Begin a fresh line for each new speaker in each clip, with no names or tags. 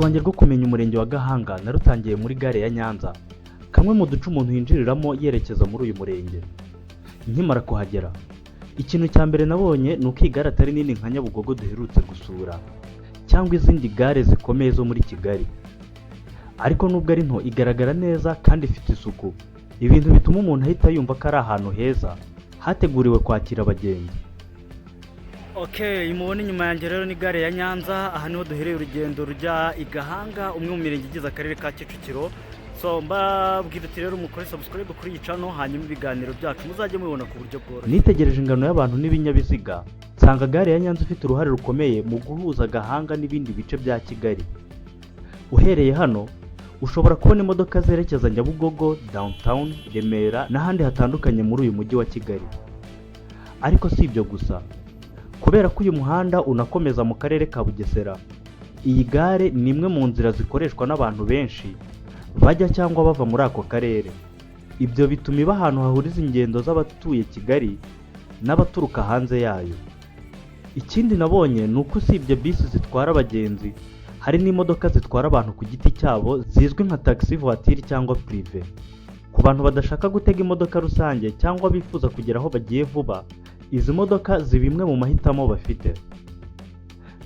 rwanjye rwo kumenya umurenge wa Gahanga narutangiye muri gare ya Nyanza, kamwe mu duce umuntu yinjiriramo yerekeza muri uyu murenge. Nkimara kuhagera, ikintu cya mbere nabonye ni uko iyi gare atari nini nka Nyabugogo duherutse gusura cyangwa izindi gare zikomeye zo muri Kigali, ariko nubwo ari nto igaragara neza kandi ifite isuku, ibintu bituma umuntu ahita yumva ko ari ahantu heza hateguriwe kwakira abagenzi. Mubona inyuma yanjye rero ni gare ya Nyanza, aha niho duhereye urugendo rujya i Gahanga, umwe mu mirenge igize akarere ka Kicukiro. Mbabwira ati rero mukore subscribe kuri iyi channel, hanyuma ibiganiro byacu muzajye mubibona ku buryo bworoshye. Nitegereje ingano y'abantu n'ibinyabiziga, nsanga gare ya Nyanza ifite uruhare rukomeye mu guhuza Gahanga n'ibindi bice bya Kigali. Uhereye hano ushobora kubona imodoka zerekeza Nyabugogo, Downtown, Remera n'ahandi hatandukanye muri uyu mujyi wa Kigali. Ariko si ibyo gusa, kubera ko uyu muhanda unakomeza mu karere ka Bugesera, iyi gare ni imwe mu nzira zikoreshwa n'abantu benshi bajya cyangwa bava muri ako karere. Ibyo bituma iba ahantu hahuriza ingendo z'abatuye Kigali n'abaturuka hanze yayo. Ikindi nabonye ni uko usibye bisi zitwara abagenzi, hari n'imodoka zitwara abantu ku giti cyabo zizwi nka taxi voiture cyangwa prive. Ku bantu badashaka gutega imodoka rusange cyangwa bifuza kugera aho bagiye vuba, izi modoka ziba imwe mu mahitamo bafite.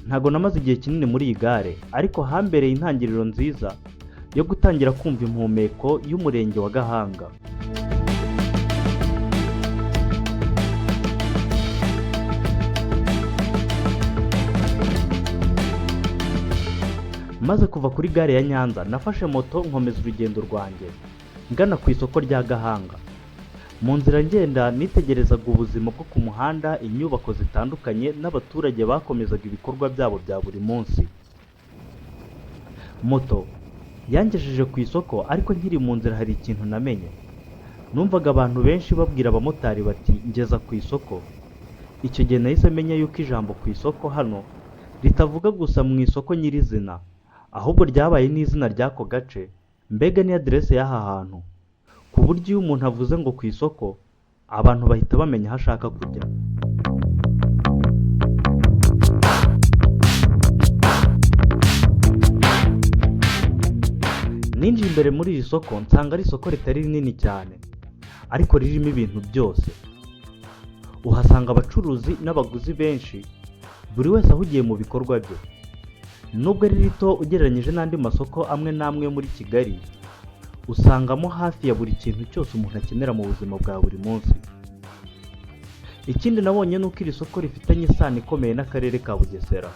Ntago namaze igihe kinini muri iyi gare, ariko hambereye intangiriro nziza yo gutangira kumva impumeko y'umurenge wa Gahanga. Maze kuva kuri gare ya Nyanza, nafashe moto nkomeza urugendo rwanjye ngana ku isoko rya Gahanga. Mu nzira ngenda nitegerezaga ubuzima bwo ku muhanda, inyubako zitandukanye n'abaturage bakomezaga ibikorwa byabo bya buri munsi. Moto yangejeje ku isoko, ariko nkiri mu nzira hari ikintu namenye. Numvaga abantu benshi babwira abamotari bati ngeza ku isoko. Icyo gihe nahise menya yuko ijambo ku isoko hano ritavuga gusa mu isoko nyirizina, ahubwo ryabaye n'izina ry'ako gace, mbega ni aderese y'aha hantu, ku buryo iyo umuntu avuze ngo ku isoko, abantu bahita bamenya aho ashaka kujya. Ninjiye imbere muri iri soko, nsanga ari isoko ritari rinini cyane, ariko ririmo ibintu byose. Uhasanga abacuruzi n'abaguzi benshi, buri wese ahugiye mu bikorwa bye. Nubwo ari rito ugereranyije n'andi masoko amwe n'amwe muri Kigali, usangamo hafi ya buri kintu cyose umuntu akenera mu buzima bwa buri munsi. Ikindi nabonye ni uko iri soko rifitanye isano ikomeye n'akarere ka Bugesera.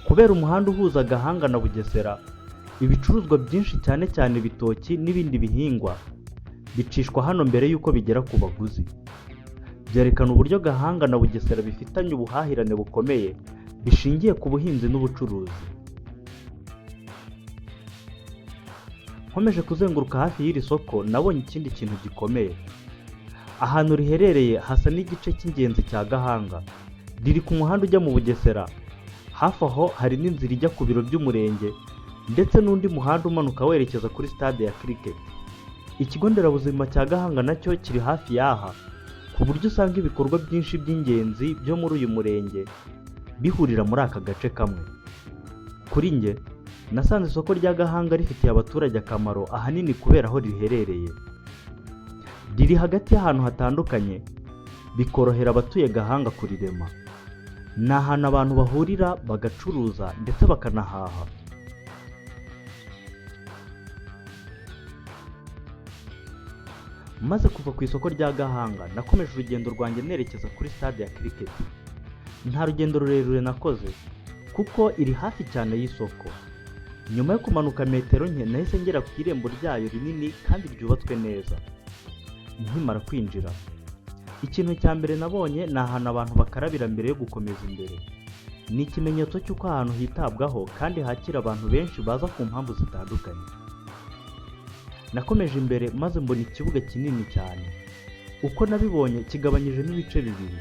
Kubera umuhanda uhuza Gahanga na Bugesera, ibicuruzwa byinshi cyane cyane ibitoki n'ibindi bihingwa bicishwa hano mbere y'uko bigera ku baguzi. Byerekana uburyo Gahanga na Bugesera bifitanye ubuhahirane bukomeye bishingiye ku buhinzi n'ubucuruzi. Nkomeje kuzenguruka hafi y'iri soko, nabonye ikindi kintu gikomeye. Ahantu riherereye hasa n'igice cy'ingenzi cya Gahanga, riri ku muhanda ujya mu Bugesera. Hafi aho hari n'inzira ijya ku biro by'umurenge ndetse n'undi muhanda umanuka werekeza kuri stade ya cricket. Ikigo nderabuzima cya Gahanga nacyo kiri hafi y'aha, ku buryo usanga ibikorwa byinshi by'ingenzi byo muri uyu murenge bihurira muri aka gace kamwe. Kuri njye nasanze isoko rya Gahanga rifitiye abaturage akamaro, ahanini kubera aho riherereye. Riri hagati y'ahantu hatandukanye, bikorohera abatuye Gahanga kurirema. Ni ahantu abantu bahurira bagacuruza ndetse bakanahaha. Maze kuva ku isoko rya Gahanga, nakomeje urugendo rwanjye nerekeza kuri stade ya cricket. Nta rugendo rurerure nakoze, kuko iri hafi cyane y'isoko. Nyuma yo kumanuka metero nke, nahise ngera ku irembo ryayo rinini kandi ryubatswe neza. Nkimara kwinjira, ikintu cya mbere nabonye ni ahantu abantu bakarabira mbere yo gukomeza imbere. Ni ikimenyetso cy'uko ahantu hitabwaho kandi hakira abantu benshi baza ku mpamvu zitandukanye. Nakomeje imbere maze mbona ikibuga kinini cyane. Uko nabibonye kigabanyijemo ibice bibiri.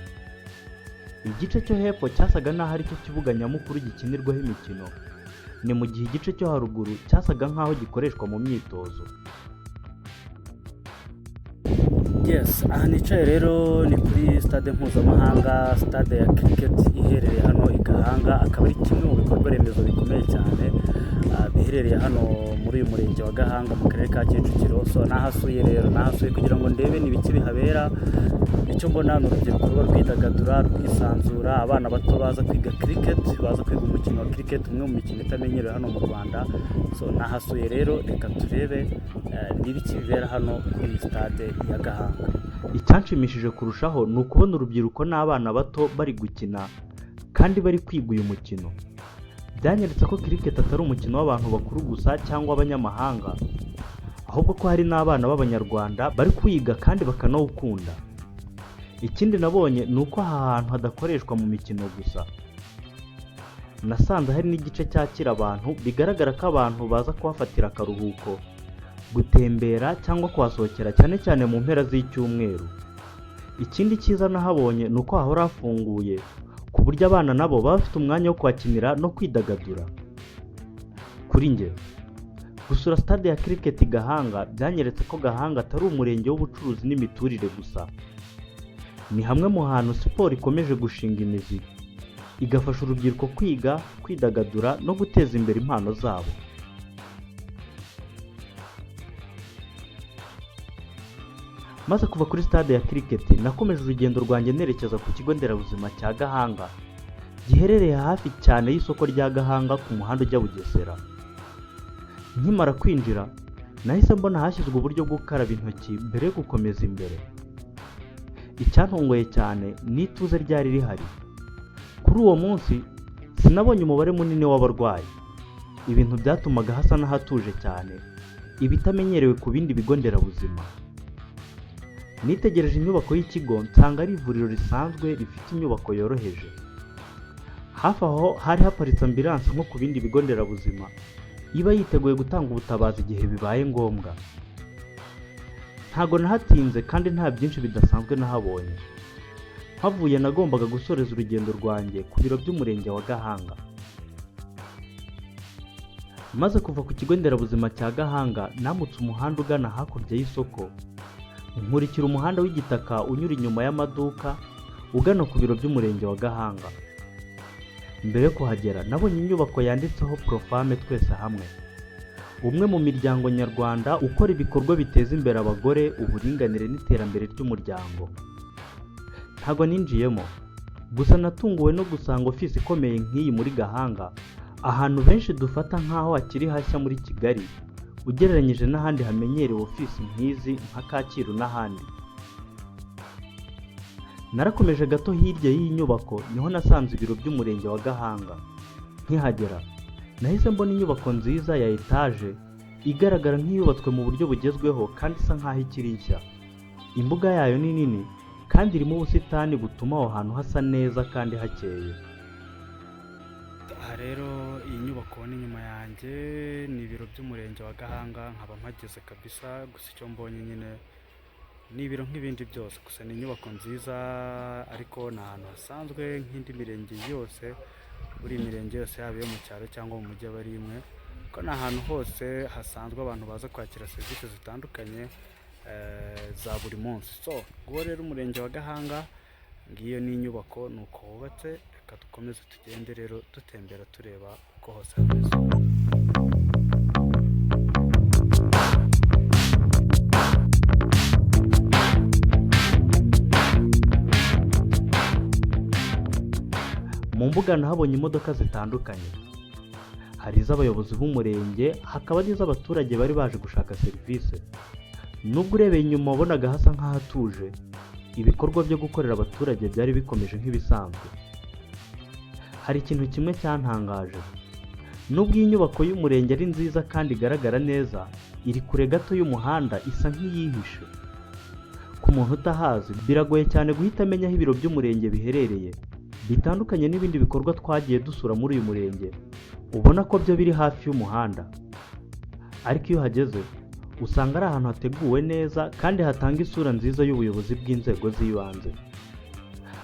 Igice cyo hepfo cyasaga n'aho ari cyo kibuga nyamukuru gikinirwaho imikino, ni mu gihe igice cyo haruguru cyasaga nk'aho gikoreshwa mu myitozo. Yes, aha nicaye rero ni kuri stade mpuzamahanga, stade ya cricket iherereye hano i Gahanga, akaba ari kimwe mu bikorwa remezo bikomeye cyane biherereye hano muri uyu murenge wa Gahanga mu karere ka Kicukiro. So nahasuye kugira ngo ndebe n'ibiki bihabera. Icyo mbona ni urubyiruko ruba rwidagadura, rwisanzura, abana bato baza kwiga cricket, baza kwiga umukino wa cricket, umwe mu mikino itamenyerewe hano mu Rwanda. So nahasuye rero, reka turebe n'ibiki bibera hano kuri stade ya Gahanga. Icyanshimishije kurushaho ni ukubona urubyiruko n'abana bato bari gukina kandi bari kwiga uyu mukino. Byanyeretse ko cricket atari umukino w'abantu bakuru gusa cyangwa abanyamahanga, ahubwo ko hari n'abana b'abanyarwanda bari kwiga kandi bakanawukunda. Ikindi nabonye ni uko aha hantu hadakoreshwa mu mikino gusa. Nasanze hari n'igice cyakira abantu, bigaragara ko abantu baza kuhafatira akaruhuko, gutembera cyangwa kuhasohokera cyane cyane mu mpera z'icyumweru. Ikindi cyiza nahabonye ni uko hahora hafunguye, ku buryo abana nabo baba bafite umwanya wo kuhakinira no kwidagadura. Kuri njye, gusura stade ya cricket i Gahanga byanyeretse ko Gahanga atari umurenge w'ubucuruzi n'imiturire gusa. Ni hamwe mu hantu siporo ikomeje gushinga imizi, igafasha urubyiruko kwiga, kwidagadura no guteza imbere impano zabo. Maze kuva kuri stade ya cricket, nakomeje urugendo rwanjye nerekeza ku kigo nderabuzima cya Gahanga, giherereye hafi cyane y'isoko rya Gahanga ku muhanda ujya Bugesera. Nkimara kwinjira, nahise mbona hashyizwe uburyo bwo gukaraba intoki mbere yo gukomeza imbere. Icyantunguye cyane ni ituze ryari rihari. Kuri uwo munsi sinabonye umubare munini w'abarwayi. Ibintu byatumaga hasa n'ahatuje cyane, ibitamenyerewe ku bindi bigo nderabuzima. Nitegereje inyubako y'ikigo, nsanga ari ivuriro risanzwe rifite inyubako yoroheje. Hafi aho hari haparitse ambulance nko ku bindi bigo nderabuzima, iba yiteguye gutanga ubutabazi igihe bibaye ngombwa. Ntago nahatinze kandi nta byinshi bidasanzwe nahabonye. Havuye nagombaga gusoreza urugendo rwanjye ku biro by'umurenge wa Gahanga. Maze kuva ku kigo nderabuzima cya Gahanga, namutse umuhanda ugana hakurya y'isoko, nkurikira umuhanda w'igitaka unyura inyuma y'amaduka ugana ku biro by'umurenge wa Gahanga. Mbere yo kuhagera, nabonye inyubako yanditseho Profame Twese Hamwe, umwe mu miryango nyarwanda ukora ibikorwa biteza imbere abagore, uburinganire n'iterambere ry'umuryango. Ntago ninjiyemo, gusa natunguwe no gusanga ofisi ikomeye nk'iyi muri Gahanga, ahantu benshi dufata nk'aho hakiri hashya muri Kigali, ugereranyije n'ahandi hamenyerewe ofisi nk'izi nka Kacyiru n'ahandi. Narakomeje gato hirya y'iyi nyubako, niho nasanze ibiro by'umurenge wa Gahanga. Nkihagera, nahise mbona inyubako nziza ya etaje, igaragara nk'iyubatswe mu buryo bugezweho kandi isa nk'aho ikiri nshya. Imbuga yayo ni nini kandi irimo ubusitani butuma aho hantu hasa neza kandi hakeye. Aha rero iyi nyubako ni inyuma yanjye, ni ibiro by'umurenge wa Gahanga, nkaba mpageze kabisa. Gusa icyo mbonye nyine ni ibiro nk'ibindi byose, gusa ni inyubako nziza, ariko ni ahantu hasanzwe nk'indi mirenge yose. Buri mirenge yose yaba iyo mu cyaro cyangwa mu mujyi aba ari imwe, ko ni ahantu hose hasanzwe abantu baza kwakira serivisi zitandukanye za buri munsi. So nguwo rero umurenge wa Gahanga, ngiyo ni inyubako nuko wubatse. Reka dukomeze tugende rero dutembera tureba uko hose hameze. Mu mbuga nahabonye imodoka zitandukanye, hari iz'abayobozi b'umurenge, hakaba n'iz'abaturage bari baje gushaka serivisi. Nubwo urebeye inyuma wabonaga hasa nk'ahatuje, ibikorwa byo gukorera abaturage byari bikomeje nk'ibisanzwe. Hari ikintu kimwe cyantangaje, nubwo iyi nyubako y'umurenge ari nziza kandi igaragara neza, iri kure gato y'umuhanda, isa nk'iyihishe. Ku muntu utahazi, biragoye cyane guhita amenya aho ibiro by'umurenge biherereye, bitandukanye n'ibindi bikorwa twagiye dusura muri uyu murenge, ubona ko byo biri hafi y'umuhanda. Ariko iyo uhageze, usanga ari ahantu hateguwe neza kandi hatanga isura nziza y'ubuyobozi bw'inzego z'ibanze.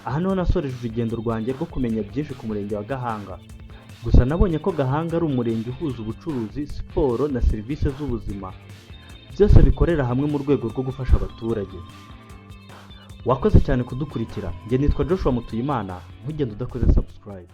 Aha niho nasoreje urugendo rwanjye rwo kumenya byinshi ku murenge wa Gahanga. Gusa nabonye ko Gahanga ari umurenge uhuza ubucuruzi, siporo na serivisi z'ubuzima, byose bikorera hamwe mu rwego rwo gufasha abaturage. wakoze cyane kudukurikira. Njye nitwa Joshua Mutuyimana, ntugende udakoze subscribe.